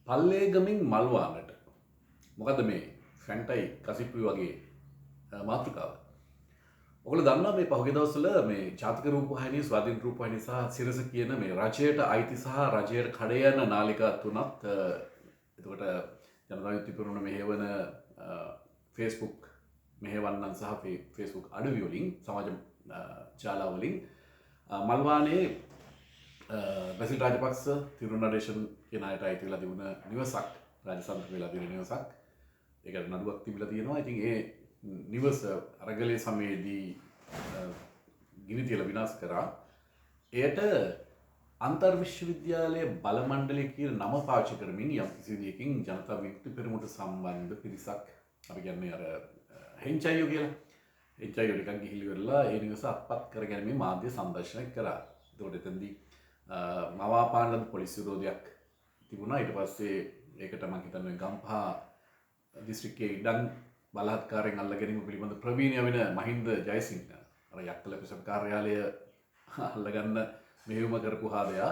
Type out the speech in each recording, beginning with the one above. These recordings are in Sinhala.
පල්ලේගමින් මල්වානට මොකද මේ ෆැන්ටයි කසිප්පුයි වගේ මාතෘකාව. ඔයගොල්ලෝ දන්නවා මේ පහුගිය දවස්වල මේ ජාතික රූපවාහිනිය ස්වාධීන රූපවාහිනිය සහ සිරස කියන මේ රජයට අයිති සහ රජයට කඩ යන නාලිකා තුනත් එතකොට ජනතා විමුක්ති පෙරමුණ මෙහෙවන Facebook මෙහෙවන්නන් සහ Facebook අඩවි වලින් සමාජ ජාලා වලින් මල්වානේ බැසිල් රාජපක්ෂ තිරුණාරේෂන් කියන අයට අයිති වෙලා තිබුණ නිවසක් රාජසන්තක වෙලා තියෙන නිවසක් ඒකට නඩුවක් තිබිලා තියෙනවා. ඉතින් ඒ නිවස අරගලයේ සමයේදී ගිනි තියලා විනාශ කරා. එයට අන්තර් විශ්වවිද්‍යාලයේ බල මණ්ඩලය කියන නම පාවිච්චි කරමින් යම් කිසි විදියකින් ජනතා විමුක්ති පෙරමුණට සම්බන්ධ පිරිසක් අපි කියන්නේ අර හෙන්චයියෝ කියලා හෙන්චයියෝ ටිකක් ගිහිල්ලා ඒ නිවස අත්පත් කරගැනීමේ මාධ්‍ය සංදර්ශනයක් කරා. ඒකට එතෙන්දී මවාපාන පොලිස් විරෝධයක් තිබුණා. ඊට පස්සේ ඒකට මම හිතන්නේ ගම්පහ දිස්ත්‍රික්කයේ ඉඩම් බලහත්කාරයෙන් අල්ලා ගැනීම පිළිබඳ ප්‍රවීණය වෙන මහින්ද ජයසිංහ අර යක්කල පිසම් කාර්යාලය අල්ලගන්න මෙහෙයුම කරපු හාදයා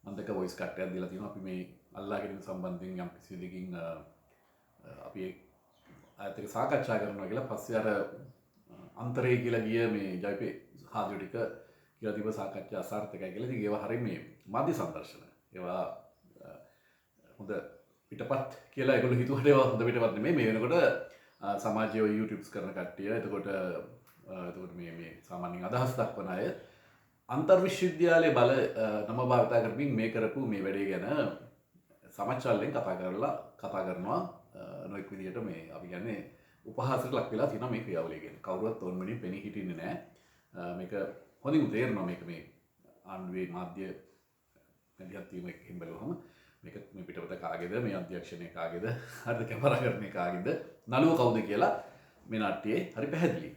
මම දැක්ක වොයිස් කට්ටයක් දීලා තියෙනවා. අපි මේ අල්ලා ගැනීම සම්බන්ධයෙන් යම් කිසි දෙකින් අපි ආයතක සාකච්ඡා කරනවා කියලා පස්සේ අර අන්තරේ කියලා ගිය මේ ජයපේ හාදු ටික කියලා තිබ්බ සාකච්ඡා අසාර්ථකයි කියලා. ඉතින් ඒවා හරිය මේ මාධ්‍ය සංදර්ශන. ඒවා හොඳ පිටපත් කියලා ඒගොල්ලෝ හිතුවට ඒවා හොඳ පිටපත් නෙමෙයි. මේ වෙනකොට සමාජයේ YouTubeස් කරන කට්ටිය එතකොට මේ සාමාන්‍යයෙන් අදහස් දක්වන අය අන්තර් විශ්වවිද්‍යාලයේ බල නම භාවිතා කරමින් මේ කරපු මේ වැඩේ ගැන සමච්චල්ලෙන් කතා කරනවා නොඑක් විදියට මේ අපි කියන්නේ උපහාසයට ලක් වෙලා තියෙනවා මේ ක්‍රියාවලිය ගැන. කවුරුවත් ඕන්මනින් පෙනී හිටින්නේ නැහැ. මේක හොඳින් තේරෙනවා මේක මේ ආණ්ඩුවේ මාධ්‍ය මැදිහත් වීම එක්කම බලුවම මේක මේ පිටපත කාගේද මේ අධ්‍යක්ෂණය කාගේද හරිද කැමරාකරණය කාගේද නළුව කවුද කියලා මේ නාට්‍යයේ හරි පැහැදිලි.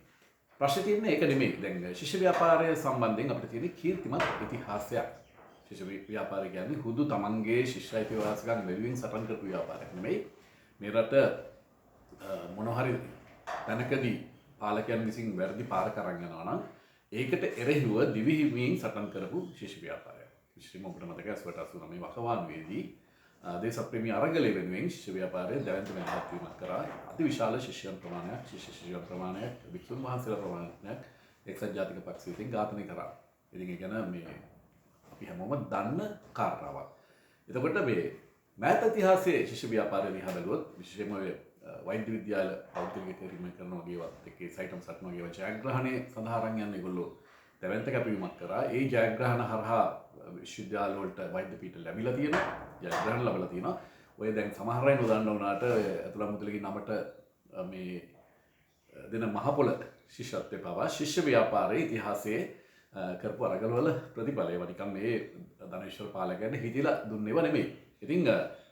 ප්‍රශ්නේ තියෙන්නේ ඒක නෙමෙයි. දැන් ශිෂ්‍ය ව්‍යාපාරය සම්බන්ධයෙන් අපිට තියෙන කීර්තිමත් ඉතිහාසයක්. ශිෂ්‍ය ව්‍යාපාරය කියන්නේ හුදු තමන්ගේ ශිෂ්‍ය අයිතිවාසිකම් වෙනුවෙන් සටන් කරපු ව්‍යාපාරයක් නෙමෙයි. මේ රට මොනවා හරි තැනකදී පාලකයන් විසින් වැරදි පාරක අරන් යනවා නම් ඒකට එරෙහිව දිවි හිමියෙන් සටන් කරපු ශිෂ්‍ය ව්‍යාපාරයක්. විශේෂයෙන්ම ඔබට මතකයි 89 වකවානුවේදී දේශප්‍රේමී අරගලය වෙනුවෙන් ශිෂ්‍ය ව්‍යාපාරය දැවැන්ත වෙනසක් වීමක් කරා. අතිවිශාල ශිෂ්‍යයන් ප්‍රමාණයක්, ශිෂ්‍යයන් ප්‍රමාණයක්, වික්ෂුන් වහන්සේලා ප්‍රමාණයක් එක්සත් ජාතික පක්ෂය විසින් ඝාතනය කරා. ඉතින් ඒ ගැන මේ අපි හැමෝම දන්න කාරණාවක්. එතකොට මේ මෑත ඉතිහාසයේ ශිෂ්‍ය ව්‍යාපාරය දිහා බැලුවොත් විශේෂයෙන්ම වෛද්‍ය විද්‍යාල පෞද්ගලිකීකරණය කරන වගේ ඒවාත් එක්ක සයිටම් සටන වගේ ජයග්‍රහණය සඳහා අරන් යන ඒගොල්ලෝ දැවැන්ත කැපවීමක් කරා. ඒ ජයග්‍රහණ හරහා විශ්වවිද්‍යාල වලට වෛද්‍ය පීඨ ලැබිලා තියෙනවා. ජයග්‍රහණ ලැබලා තියෙනවා. ඔය දැන් සමහර අය නොදන්න වුණාට අතුල මුදලිගේ නමට මේ දෙන මහපොළ ශිෂ්‍යත්වයේ පවා ශිෂ්‍ය ව්‍යාපාරයේ ඉතිහාසයේ කරපු අරගලවල ප්‍රතිඵලය වනිකම් මේ ධනේශ්වර පාලකයන් හිතිලා දුන්නේව නෙමෙයි. ඉතින්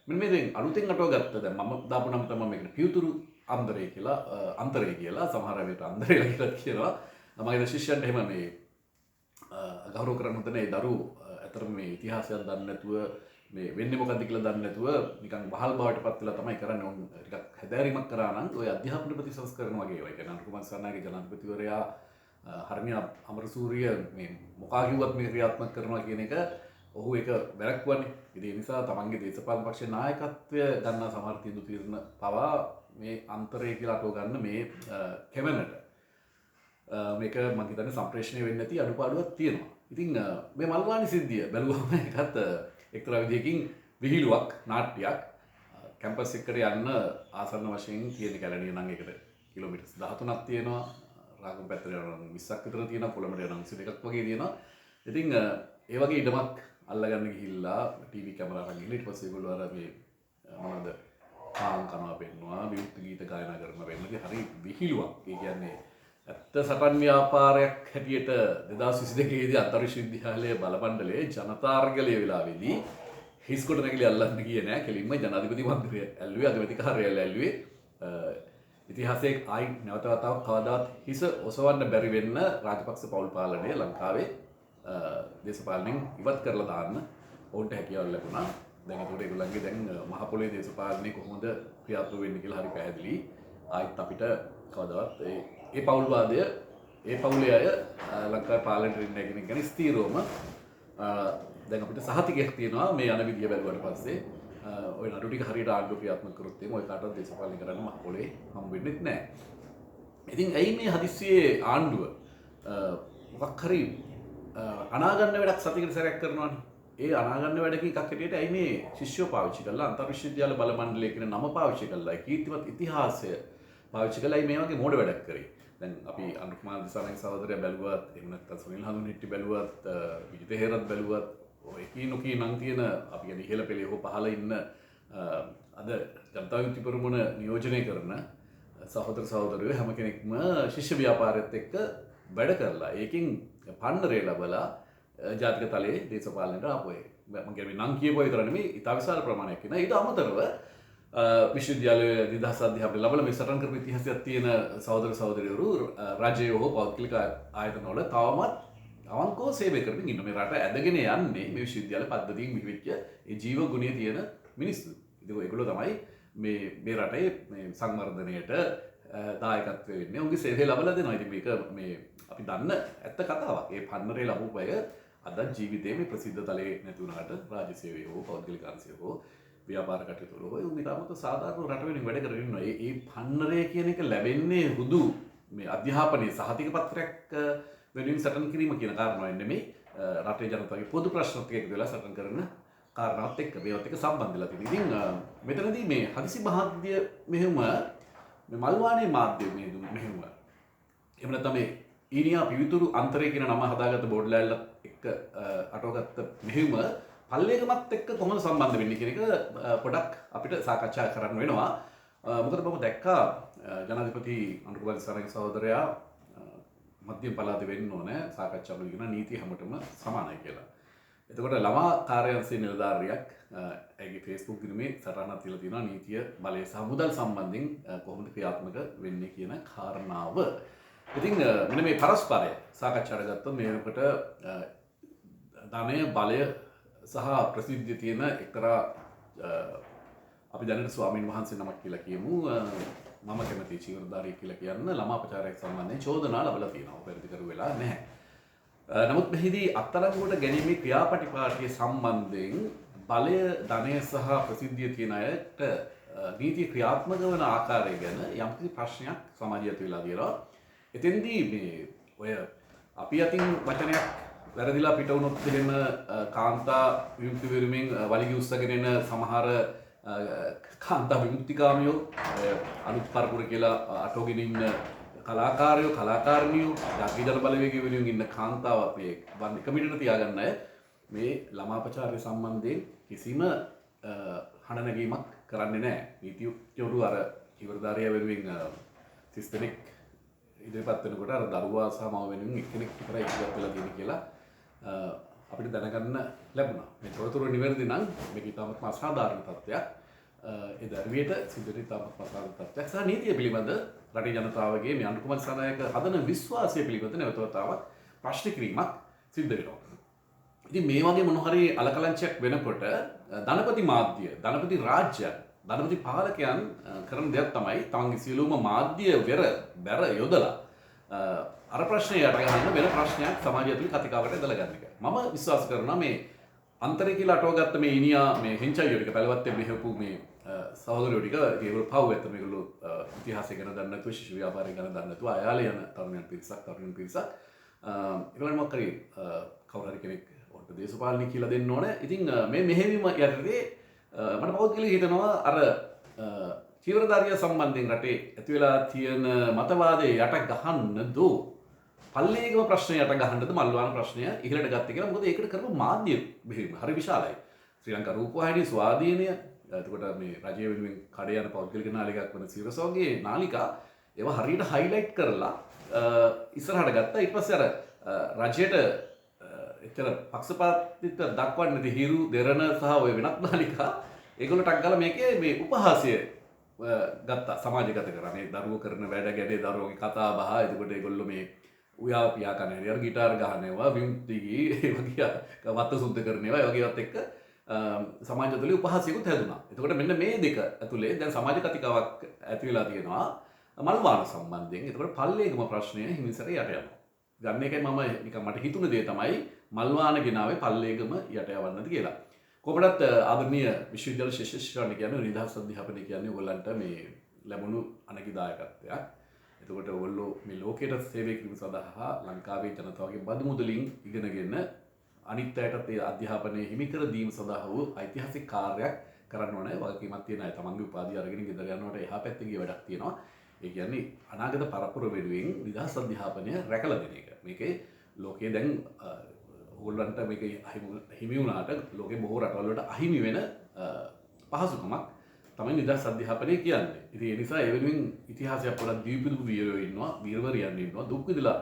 මෙන්න මේ දැන් අලුතෙන් අටව ගත්ත දැන් මම දාපු නම තමයි මේකට පියුතුරු අන්තරේ කියලා අන්තරේ කියලා සමහර වෙලට අන්තරේ කියලා කියනවා. මගේ ශිෂ්‍යයන්ට එහෙම මේ ගෞරව කරන්න හොඳ නැහැ. දරුවෝ අතරම මේ ඉතිහාසයක් දන්නේ නැතුව මේ වෙන්නේ මොකද්ද කියලා දන්නේ නැතුව නිකන් වහල් බවට පත් වෙලා තමයි කරන්නේ. උන් ටිකක් හැදෑරීමක් කරා නම් ඔය අධ්‍යාපන ප්‍රතිසංස්කරණ වගේ ඒවා. ඒ කියන්නේ අනුකුමාර සර්නාගේ ජනාධිපතිවරයා හර්මිය අමරසූරිය මේ මොකා කිව්වත් මේ ක්‍රියාත්මක කරනවා කියන එක ඔහු ඒක වැරක්වන්නේ. ඉතින් ඒ නිසා තමන්ගේ දේශපාලන පක්ෂයේ නායකත්වය ගන්න සමහර තීරණ පවා මේ අන්තරය කියලා අටව ගන්න මේ කැමැනට මේක මම හිතන්නේ සම්ප්‍රේෂණය වෙන්නේ නැති අඩුපාඩුවක් තියෙනවා. ඉතින් මේ මල්වානි සිද්ධිය බැලුවම ඒකත් එක්තරා විදියකින් විහිළුවක් නාට්‍යයක්. කැම්පස් එකට යන්න ආසන්න වශයෙන් තියෙන කැලණිය නම් ඒකට කිලෝමීටර් 13ක් තියෙනවා. රාගම් පැත්තට යනවා 20ක් විතර තියෙනවා. කොළඹට යනවා 22ක් වගේ තියෙනවා. ඉතින් ඒ වගේ ඉඩමක් අල්ලගන්න ගිහිල්ලා ටීවී කැමරාවක් ගිහිල්ලා ඊට පස්සේ ඒගොල්ලෝ අර මේ මොනවද කාම් කරනවා පෙන්නවා විමුක්ති ගීත ගායනා කරනවා වෙන්නේ හරි විහිළුවක්. ඒ කියන්නේ ඇත්ත සටන් ව්‍යාපාරයක් හැටියට 2022 දී අන්තර් විශ්වවිද්‍යාලයේ බල මණ්ඩලයේ ජනතා අරගලයේ වෙලාවේදී හිස් කොට නැගිලි අල්ලන්න ගියේ නෑ. කෙලින්ම ජනාධිපති මන්දිරය ඇල්ලුවේ අගමැති කාර්යාලය ඇල්ලුවේ. ඉතිහාසයේ ආයි නැවත වතාවක් කවදාවත් හිස ඔසවන්න බැරි වෙන්න රාජපක්ෂ පවුල් පාලනය ලංකාවේ දේශපාලනයෙන් ඉවත් කරලා දාන්න ඔවුන්ට හැකියාව ලැබුණා. දැන් ඒකට ඒගොල්ලන්ගේ දැන් මහ පොළේ දේශපාලනේ කොහොමද ක්‍රියාත්මක වෙන්නේ කියලා හරි පැහැදිලි. ආයිත් අපිට කවදාවත් ඒ පවුල්වාදය ඒ පවුලේ අය ලංකාවේ පාලනයට ඉන්න කෙනෙක් ගැන ස්ථීරවම දැන් අපිට සහතිකයක් තියෙනවා මේ යන විදිය බැලුවට පස්සේ. ඔය නඩු ටික හරියට ආණ්ඩුව ක්‍රියාත්මක කරොත් එහෙම ඔය කාටවත් දේශපාලනය කරන්න මහ පොලේ හම් වෙන්නේ නැහැ. ඉතින් ඇයි මේ හදිස්සියේ ආණ්ඩුව මොකක් හරි අනාගන්න වැඩක් සතියකට සැරයක් කරනවනේ. ඒ අනාගන්න වැඩක එකක් හැටියට ඇයි මේ ශිෂ්‍යෝ පාවිච්චි කරලා අන්තර් විශ්වවිද්‍යාල බල මණ්ඩලය කියන නම පාවිච්චි කරලා කීර්තිමත් ඉතිහාසය පාවිච්චි කරලා මේ වගේ මෝඩ වැඩක් කරේ. දැන් අපි අනුර කුමාර දිසානායක සහෝදරයා බැලුවත් එහෙම නැත්නම් සුනිල් හඳුනිට්ටි බැලුවත් විජිත හේරත් බැලුවත් ඔය කී නම් තියෙන අපි කියන්නේ ඉහළ පෙළේ හෝ පහළ ඉන්න අද ජනතා විමුක්ති පෙරමුණ නියෝජනය කරන සහෝදර සහෝදරයෝ හැම කෙනෙක්ම ශිෂ්‍ය ව්‍යාපාරයත් එක්ක වැඩ කරලා ඒකෙන් පන්නරේ ලැබලා ජාතික තලයේ දේශපාලනයට ආපුවේ. මම කියන්නේ නම් කියපුවා විතර නෙමෙයි ඉතා විශාල ප්‍රමාණයක් ඉන්න. ඊට අමතරව විශ්වවිද්‍යාලයේ නිදහස් අධ්‍යාපනය ලැබලා මේ සටන් කරපු ඉතිහාසයක් තියෙන සහෝදර සහෝදරියරු රජයේ හෝ පෞද්ගලික ආයතනවල තවමත් අවංකව සේවය කරමින් ඉන්න. මේ රට ඇදගෙන යන්නේ මේ විශ්වවිද්‍යාල පද්ධතියෙන් මිහිවිච්ච ඒ ජීව ගුණය තියෙන මිනිස්සු. ඉතින් ඒගොල්ලෝ තමයි මේ රටේ මේ සංවර්ධනයට දායකත්වය වෙන්නේ. උන්ගේ සේවය ලබලා දෙනවා. ඉතින් මේක මේ අපි දන්න ඇත්ත කතාවක්. ඒ පන්නරේ ලැබුව අය අද ජීවිතේ මේ ප්‍රසිද්ධ තලයේ නැති වුණාට රාජ්‍ය සේවය හෝ පෞද්ගලික අංශය හෝ ව්‍යාපාර කටයුතු වල හෝ උන් තාමත් සාධාරණ රට වෙනින් වැඩ කරගෙන ඉන්නවා. ඒ පන්නරේ කියන එක ලැබෙන්නේ හුදු මේ අධ්‍යාපනයේ සහතික පත්‍රයක් වෙනුවෙන් සටන් කිරීම කියන කාරණාවෙන් නෙමෙයි රටේ ජනතාවගේ පොදු ප්‍රශ්නත් එක්ක වෙලා සටන් කරන කාරණාවත් එක්ක මේවත් එක්ක සම්බන්ධ වෙලා තියෙනවා. ඉතින් මෙතනදී මේ හදිසි මාධ්‍ය මෙහෙම මේ මල්වානේ මාධ්‍ය මෙහෙම එහෙම නැත්නම් මේ ඊනියා පිවිතුරු අන්තරය කියන නම හදාගත්ත බෝඩ් ලෑල්ලත් එක්ක අටවගත්ත මෙහෙම පල්ලේකමත් එක්ක කොහොමද සම්බන්ධ වෙන්නේ කියන එක පොඩක් අපිට සාකච්ඡා කරන්න වෙනවා. මොකද මම දැක්කා ජනාධිපති අනුර කුමාර දිසානායක සහෝදරයා මධ්‍යම පළාතේ වෙන්න ඕනේ සාකච්ඡාවල කියන නීතිය හැමතෙම සමානයි කියලා. එතකොට ළමා කාර්යාංශයේ නිලධාරියක් ඇගේ Facebook ගිණුමේ සටහනක් තියලා තියෙනවා නීතිය බලය සහ මුදල් සම්බන්ධයෙන් කොහොමද ක්‍රියාත්මක වෙන්නේ කියන කාරණාව. ඉතින් මෙන්න මේ පරස්පරය සාකච්ඡාට ගත්තොත් මේ වෙනකොට ධනය බලය සහ ප්‍රසිද්ධිය තියෙන එක්තරා අපි දැනට ස්වාමීන් වහන්සේ නමක් කියලා කියමු මම කැමති චීවරධාරී කියලා කියන්න ළමා ප්‍රචාරයක් සම්බන්ධයෙන් චෝදනා ලැබලා තියෙනවා. පෙරදි කරු වෙලා නැහැ. නමුත් මෙහිදී අත්අඩංගුවට ගැනීමේ ක්‍රියාපටිපාටිය සම්බන්ධයෙන් බලය ධනය සහ ප්‍රසිද්ධිය තියෙන අයට නීති ක්‍රියාත්මක වන ආකාරය ගැන යම්කිසි ප්‍රශ්නයක් සමාජය තුළ වෙලා තියෙනවා. එතෙන්දී මේ ඔය අපි අතින් වචනයක් වැරදිලා පිට වුණොත් එහෙම කාන්තා විමුක්ති වෙරුමින් වලිගය උස්සගෙන එන සමහර කාන්තා විමුක්තිකාමියෝ අලුත් පරපුර කියලා අටෝගෙන ඉන්න කලාකාරයෝ කලාකාරණියෝ ජාතික ජන බලවේගය වෙනුවෙන් ඉන්න කාන්තාව අපේ වන්නේ කමිටුවට තියාගන්න අය මේ ළමා ප්‍රචාරය සම්බන්ධයෙන් කිසිම හඬ නැගීමක් කරන්නේ නැහැ. නීතිඥවරු අර චීවරධාරියා වෙනුවෙන් 30 දෙනෙක් ඉදිරිපත් වෙනකොට අර දරුවා සහ මව වෙනුවෙන් එක්කෙනෙක් විතරයි ඉදිරිපත් වෙලා තියෙන්නේ කියලා අපිට දැනගන්න ලැබුණා. මේ තොරතුරු නිවැරදි නම් මේක ඉතාමත් අසාධාරණ තත්ත්වයක්. ඒ දරුවියට සිද්ධ වෙන ඉතාමත් අසාධාරණ තත්ත්වයක් සහ නීතිය පිළිබඳ රටේ ජනතාවගේ මේ අනුර කුමාර දිසානායක හදන විශ්වාසය පිළිබඳ නැවතවතාවක් ප්‍රශ්න කිරීමක් සිද්ධ වෙනවා. ඉතින් මේ වගේ මොන හරි අලකලංචයක් වෙනකොට ධනපති මාධ්‍ය, ධනපති රාජ්‍ය, ධනපති පාලකයන් කරන දෙයක් තමයි තමන්ගේ සියලුම මාධ්‍ය බැර යොදලා අර ප්‍රශ්නේ යට ගන්න වෙන ප්‍රශ්නයක් සමාජය තුළ කතිකාවට ඇදලා ගන්න එක. මම විශ්වාස කරනවා මේ අන්තරේ කියලා අටවගත්ත මේ ඉනියා මේ හෙන්චයියෝ ටික බලවත්තේ මෙහෙපු මේ සහෝදරයෝ ටික ඒගොල්ලෝ පව් ඇත්ත මේගොල්ලෝ ඉතිහාසය ගැන දන්නේ නැතුව ශිෂ්‍ය ව්‍යාපාරය ගැන දන්නේ නැතුව අයාලේ යන තරුණ පිරිසක් ඒගොල්ලෝ මොකක් කරේ කවුරු හරි කෙනෙක් ඔන්ට දේශපාලනය කියලා දෙන්න ඕනේ. ඉතින් මේ මෙහෙවීම යටතේ මට පෞද්ගලිකව හිතනවා අර චීවරධාරියා සම්බන්ධයෙන් රටේ ඇති වෙලා තියෙන මතවාදයේ යට ගහන්න දෝ පල්ලේකම ප්‍රශ්නය යට ගහන්නද මල්වාන ප්‍රශ්නය ඉහළට ගත්තේ කියලා. මොකද ඒකට කරපු මාධ්‍ය මෙහෙම හරි විශාලයි. ශ්‍රී ලංකා රූපවාහිනී ස්වාධීනය එතකොට මේ රජය වෙනුවෙන් කඩේ යන පෞද්ගලික නාලිකාවක් වන සිරස වගේ නාලිකා ඒවා හරියට හයිලයිට් කරලා ඉස්සරහට ගත්තා. ඊට පස්සේ අර රජයට එච්චර පක්ෂපාතීත්ව දක්වන්නේ නැති හිරු දෙරණ සහ ඔය වෙනත් නාලිකා ඒගොල්ලෝ ටක් ගාලා මේකේ මේ උපහාසය ගත්තා සමාජගත කරා. මේ දරුවෝ කරන වැඩ ගැඩේ දරුවෝගේ කතා බහ එතකොට ඒගොල්ලෝ මේ උයා පියා කන හැටි අර গিitar ගහනවා විමුක්ති ගී ඒ වගේ වත්ත සුද්ධ කරනවා ඒ වගේවත් එක්ක සමාජ තුළ උපහාසයකුත් හැදුනා. එතකොට මෙන්න මේ දෙක ඇතුලේ දැන් සමාජ කතිකාවක් ඇති වෙලා තියෙනවා මල්වාන සම්බන්ධයෙන්. එතකොට පල්ලේගම ප්‍රශ්නය හිමිසරේ යට යනවා. ගන්න එකයි මම නිකන් මට හිතුණ දේ තමයි මල්වාන ගෙනාවේ පල්ලේගම යට යවන්නද කියලා. කොහොමදත් ආදරණීය විශ්වවිද්‍යාල ශිෂ්‍යයන් කියන්නේ නිදහස් අධ්‍යාපනය කියන්නේ ඔයගොල්ලන්ට මේ ලැබුණු අනගිදායකත්වයක්. එතකොට ඔයගොල්ලෝ මේ ලෝකයට සේවය කිරීම සඳහා ලංකාවේ ජනතාවගේ බදු මුදලින් ඉගෙනගෙන අනිත් අයටත් ඒ අධ්‍යාපනය හිමි කර දීම සඳහා වූ ඓතිහාසික කාර්යයක් කරන්න ඕනේ. වගකීමක් තියෙන අය තමන්ගේ උපාධිය අරගෙන ගෙදර යනකොට එහා පැත්තේ ගිය වැඩක් තියෙනවා. ඒ කියන්නේ අනාගත පරපුර වෙනුවෙන් නිදහස් අධ්‍යාපනය රැකලා දෙන එක. මේකේ ලෝකයේ දැන් ඔයගොල්ලන්ට මේක හිමි වුණාට ලෝකේ බොහෝ රටවල් වලට අහිමි වෙන පහසුකමක් තමයි නිදහස් අධ්‍යාපනය කියන්නේ. ඉතින් ඒ නිසා ඒ වෙනුවෙන් ඉතිහාසයක් පොඩක් දීපිදු වීරයෝ ඉන්නවා, වීරවරියන් ඉන්නවා, දුක් විඳලා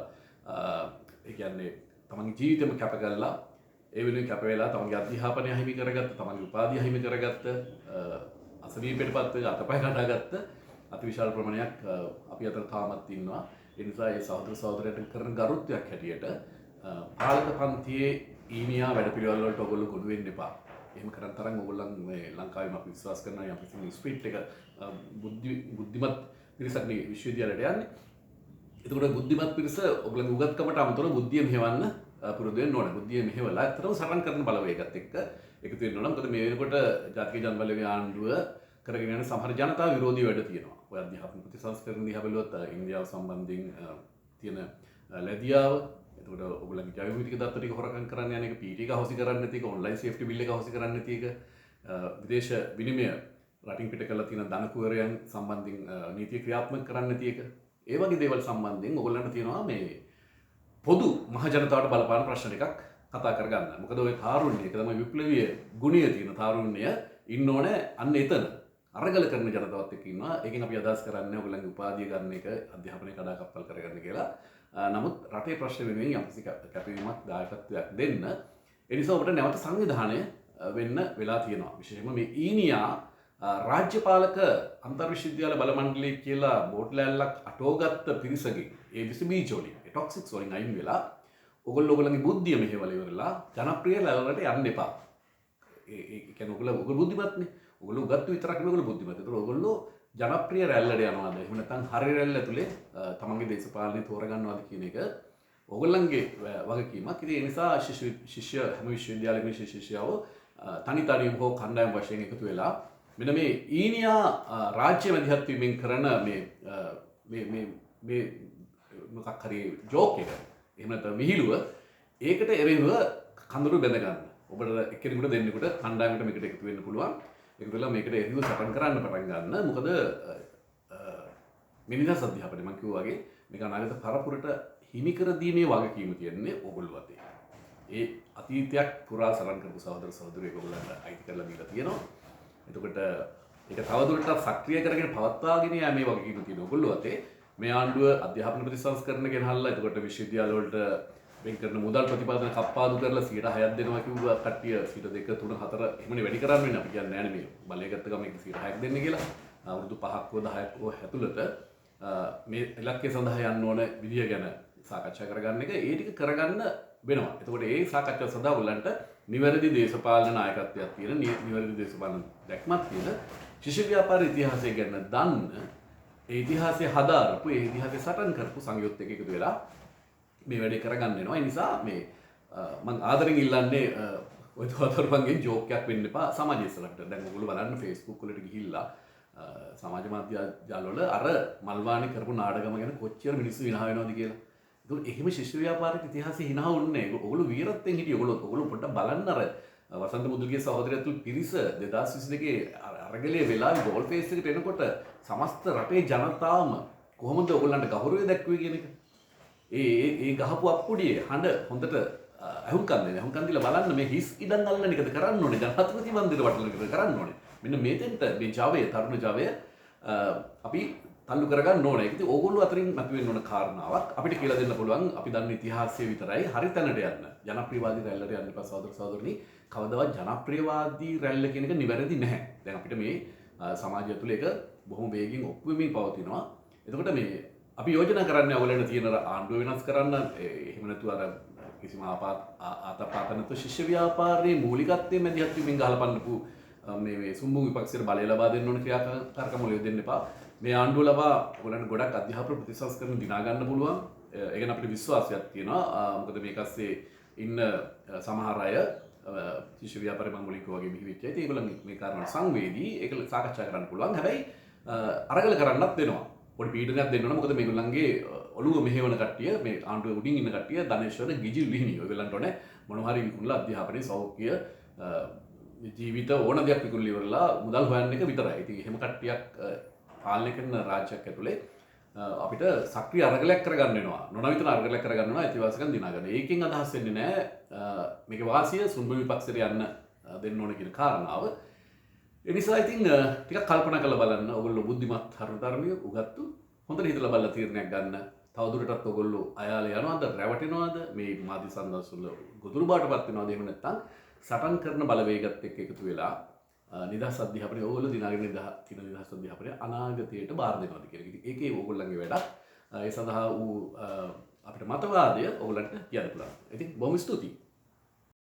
ඒ කියන්නේ තමන්ගේ ජීවිතේම කැප කරලා ඒ වෙනුවෙන් කැප වෙලා තමන්ගේ අධ්‍යාපනය හිමි කරගත්ත, තමන්ගේ උපාධිය හිමි කරගත්ත, අසනීපයටපත් වෙලා අතපය කඩාගත්ත අතිවිශාල ප්‍රමාණයක් අපි අතර තාමත් ඉන්නවා. ඒ නිසා ඒ සහෝදර සහෝදරයන්ට කරන ගරුත්වයක් හැටියට පාලක පන්තියේ ඊනියා වැඩපිළිවෙළ වලට ඔයගොල්ලෝ ගොනු වෙන්න එපා. එහෙම කරන් තරම් ඔයගොල්ලන් මේ ලංකාවේම අපි විශ්වාස කරනවා යම් කිසි ස්පීඩ් එක බුද්ධිමත් පිරිසක් නේ විශ්වවිද්‍යාලයට යන්නේ. එතකොට බුද්ධිමත් පිරිස ඔයගොල්ලන්ගේ උගත්කමට අමතරව බුද්ධිය මෙහෙවන්න පුරුදු වෙන්න ඕනේ. බුද්ධිය මෙහෙवला ඇත්තටම සටන් කරන බලවේගات එක්ක එකතු වෙන්න ඕන. මොකද මේ වෙනකොට ජාතික ජනබලවේග ආණ්ඩුව කරගෙන යන සමහර ජනතා විරෝධී වැඩ තියෙනවා. ඔය අධ්‍යාපන ප්‍රතිසංස්කරණ දිහා බැලුවොත් ඉන්දියාව සම්බන්ධයෙන් තියෙන ලැබියාව, එතකොට ඔයගොල්ලන්ගේ ජෛවික දත්ත ටික හොරකම් කරන්න යන එක, PT එක හොසි කරන්න නැති එක, ඔන්ලයින් සේෆ්ටි බිල් එක හොසි කරන්න නැති එක, විදේශ විනිමය රටින් පිට කරලා තියෙන ධන කුවරයන් සම්බන්ධයෙන් නීතිය ක්‍රියාත්මක කරන්න නැති එක, ඒ වගේ දේවල් සම්බන්ධයෙන් ඔයගොල්ලන්ට තියෙනවා මේ පොදු මහ ජනතාවට බලපාන ප්‍රශ්න ටිකක් කතා කරගන්න. මොකද ඔය තාරුණ්‍ය එක තමයි විප්ලවීය ගුණය තියෙන තාරුණ්‍ය ඉන්න ඕනේ අන්න එතන. අරගල කරන ජනතාවත් එක්ක ඉන්නවා. ඒකෙන් අපි අදහස් කරන්නේ ඔයගොල්ලන්ගේ උපාධිය ගන්න එක, අධ්‍යාපනය කඩාකප්පල් කරගන්න කියලා. නමුත් රටේ ප්‍රශ්න වෙනුවෙන් යම්කිසි කැපවීමක් දායකත්වයක් දෙන්න. ඒ නිසා ඔබට නැවත සංවිධානය වෙන්න වෙලා තියෙනවා. විශේෂයෙන්ම මේ ඊනියා රාජ්‍යපාලක අන්තර්විශ්වවිද්‍යාල බල මණ්ඩලය කියලා බෝට්ලෑල්ලක් අටෝගත්ත පිරිසගේ ඒ විස බීජ වලින්, ඒ ටොක්සික්ස් වලින් අයින් වෙලා ඔයගොල්ලෝ ඔයගොල්ලන්ගේ බුද්ධිය මෙහෙवला ඉවරලා ජනප්‍රිය ලෙවලට යන්න එපා. ඒ කියන්නේ ඔයගොල්ලෝ බුද්ධිමත්නේ. ඔයගොල්ලෝ උගත්තු විතරක් නෙවෙයි ඔයගොල්ලෝ බුද්ධිමත්. ඒතකොට ඔයගොල්ලෝ ජනප්‍රිය රැල්ලට යනවාද? එහෙම නැත්නම් හරි රැල්ල ඇතුලේ තමන්ගේ දේශපාලනය තෝරගන්නවාද කියන එක ඔයගොල්ලන්ගේ වගකීමක්. ඉතින් ඒ නිසා ශිෂ්‍ය හැම විශ්වවිද්‍යාලයකම ශිෂ්‍යයව තනි තනියම හෝ කණ්ඩායම් වශයෙන් එකතු වෙලා මෙන්න මේ ඊනියා රාජ්‍ය මැදිහත් වීමෙන් කරන මේ මොකක් හරි ජෝක් එක, එහෙම නැත්නම් විහිළුව, ඒකට එරෙහිව කඳුළු බැඳ ගන්න. ඔබට එක්කෙනෙකුට දෙන්නෙකුට කණ්ඩායමකට මේකට එකතු වෙන්න පුළුවන්. එකතු වෙලා මේකට එරෙහිව සටන් කරන්න පටන් ගන්න. මොකද මේ නිදහස් අධ්‍යාපනය මම කිව්වා වගේ මේක අනාගත පරපුරට හිමි කර දීමේ වගකීම තියෙන්නේ ඔයගොල්ලෝ අතේ. ඒ අතීතයක් පුරා සරන් කරපු සහෝදර සහෝදරියෝ ඔයගොල්ලන්ට අයිති කරලා දීලා තියෙනවා. එතකොට ඒක තවදුරටත් සක්‍රිය කරගෙන පවත්වාගෙන යෑමේ වගකීම තියෙන ඔයගොල්ලෝ අතේ. මේ ආණ්ඩුව අධ්‍යාපන ප්‍රතිසංස්කරණ ගෙනහල්ලා එතකොට විශ්වවිද්‍යාල වලට වෙන් කරන මුදල් ප්‍රතිපාදන කප්පාදු කරලා 6%ක් දෙනවා කිව්වා කට්ටිය 2 3 4 එහෙමනේ වැඩි කරන්න වෙන්නේ. අපි කියන්නේ නැහැ නේ මේ බලය ගත්ත ගමන් 6%ක් දෙන්න කියලා. අවුරුදු 5ක් හෝ 10ක් හෝ ඇතුළත මේ ඉලක්කය සඳහා යන්න ඕන විදිය ගැන සාකච්ඡා කරගන්න එක, ඒ ටික කරගන්න වෙනවා. එතකොට ඒ සාකච්ඡාව සඳහා ඔයගොල්ලන්ට නිවැරදි දේශපාලන නායකත්වයක් තියෙන, නිවැරදි දේශපාලන දැක්මක් තියෙන, ශිෂ්‍ය ව්‍යාපාර ඉතිහාසය ගැන දන්න, ඒ ඉතිහාසය හදාරපු, ඒ ඉතිහාසය සටන් කරපු සංයුත් එක්ක එකතු වෙලා මේ වැඩේ කරගන්න වෙනවා. ඒ නිසා මේ මම ආදරෙන් ඉල්ලන්නේ ඔය තවතරපන්ගෙන් ජෝක් එකක් වෙන්න එපා සමාජය ඉස්සරහට. දැන් ඔයගොල්ලෝ බලන්න Facebook වලට ගිහිල්ලා සමාජ මාධ්‍ය ජාල වල අර මල්වාණි කරපු නාටකම ගැන කොච්චර මිනිස්සු විනාහ වෙනවද කියලා. ඒක එහෙම ශිෂ්‍ය ව්‍යාපාරික ඉතිහාසය හිනා වුන්නේ නැහැ. ඔයගොල්ලෝ වීරත්වයෙන් හිටිය. ඔයගොල්ලෝ පොඩ්ඩක් බලන්න අර වසන්ත මුදුල්ගේ සහෝදරයතුල් පිරිස 2022 අරගලයේ වෙලාවේ ගෝල් ෆේස් එකට එනකොට සමස්ත රටේ ජනතාවම කොහොමද ඔයගොල්ලන්ට ගෞරවය දැක්ුවේ කියන එක. ඒ ගහපු අප්පුඩියේ හඬ හොඳට අහුම්කම් දෙන්න. අහුම්කම් දීලා බලන්න මේ හිස් ඉඩම් අල්ලන එකද කරන්න ඕනේ. ජනපති මන්දිර වටලකට කරන්න ඕනේ. මෙන්න මේතෙන්ට මේ ජවය, තරුණ ජවය අපි තල්ලු කරගන්න ඕනේ. ඒක ඉතින් ඕගොල්ලෝ අතරින් මතුවෙන්න ඕන කාරණාවක්. අපිට කියලා දෙන්න පුළුවන් අපි දන්න ඉතිහාසය විතරයි හරි තැනට යන්න. ජනප්‍රියවාදී රැල්ලට යන්න එපා සහෝදර සහෝදරනි. කවදාවත් ජනප්‍රියවාදී රැල්ල කියන එක නිවැරදි නැහැ. දැන් අපිට මේ සමාජය තුළ ඒක බොහොම වේගින් ඔප්පු වෙමින් පවතිනවා. එතකොට මේ අපි යෝජනා කරන්නේ ඔයගොල්ලන්ට තියෙන ආණ්ඩුව වෙනස් කරන්න, එහෙම නැතු අර කිසිම ආතපාත නැතු ශිෂ්‍ය ව්‍යාපාරයේ මූලිකත්වයේ මැදිහත් වීමෙන් ගහලපන්නපු මේ සුම්බුන් විපක්ෂයට බලය ලබා දෙන්න ඕන ක්‍රියාකාරකම් වල යොදෙන්න එපා. මේ ආණ්ඩුව ලබා ඔයගොල්ලන්ට ගොඩක් අධ්‍යාපන ප්‍රතිසංස්කරණ දිනා ගන්න පුළුවන්. ඒ ගැන අපිට විශ්වාසයක් තියෙනවා. මොකද මේක ඇස්සේ ඉන්න සමහර අය ශිෂ්‍ය ව්‍යාපාරේ මම මුලින්ම වගේ බිහිවෙච්ච. ඉතින් ඒගොල්ලන් මේ කාරණා සංවේදී ඒක සාකච්ඡා කරන්න පුළුවන්. හැබැයි අරගල කරන්නත් වෙනවා. පොඩි පීඩනයක් දෙන්න ඕන. මොකද මේගොල්ලන්ගේ ඔළුව මෙහෙවන කට්ටිය මේ ආණ්ඩුවේ උඩින් ඉන්න කට්ටිය ධනේශ්වර ගිජිල් විහිණියෝ. ඒගොල්ලන්ට ඕනේ මොනවා හරි විකුණලා අධ්‍යාපනයේ සෞඛ්‍ය ජීවිත ඕන දෙයක් විකුණලා ඉවරලා මුදල් හොයන්න එක විතරයි. ඉතින් එහෙම කට්ටියක් පාලනය කරන රාජ්‍යයක් ඇතුලේ අපිට සක්‍රිය අරගලයක් කරගන්න වෙනවා. නොනවිතන අරගලයක් කරගන්න වෙනවා අයිතිවාසිකම් දිනා ගන්න. ඒකෙන් අදහස් වෙන්නේ නැහැ මේකේ වාසිය සුන්බ විපක්ෂයට යන්න දෙන්න ඕන කියන කාරණාව. ඒ නිසා ඉතින් ටිකක් කල්පනා කරලා බලන්න. ඔයගොල්ලෝ බුද්ධිමත් තරුණ උගත්තු හොඳට හිතලා බලලා තීරණයක් ගන්න. තවදුරටත් ඔයගොල්ලෝ අයාලේ යනවද රැවටෙනවද මේ මාධ්‍ය සම්දස්වල ගොදුරු බාටපත් වෙනවද එහෙම නැත්නම් සටන් කරන බලවේගත් එක්ක එකතු වෙලා නිදහස් අධ්‍යාපනය ඕගොල්ලෝ දිනාගෙන තියෙන නිදහස් අධ්‍යාපනය අනාගතයට බාර දෙනවද කියන එක. ඉතින් ඒකේ ඕගොල්ලන්ගේ වැඩක්. ඒ සඳහා අපිට මතවාදය ඕගොල්ලන්ට කියන්න පුළුවන්. ඉතින් බොහොම ස්තුතියි.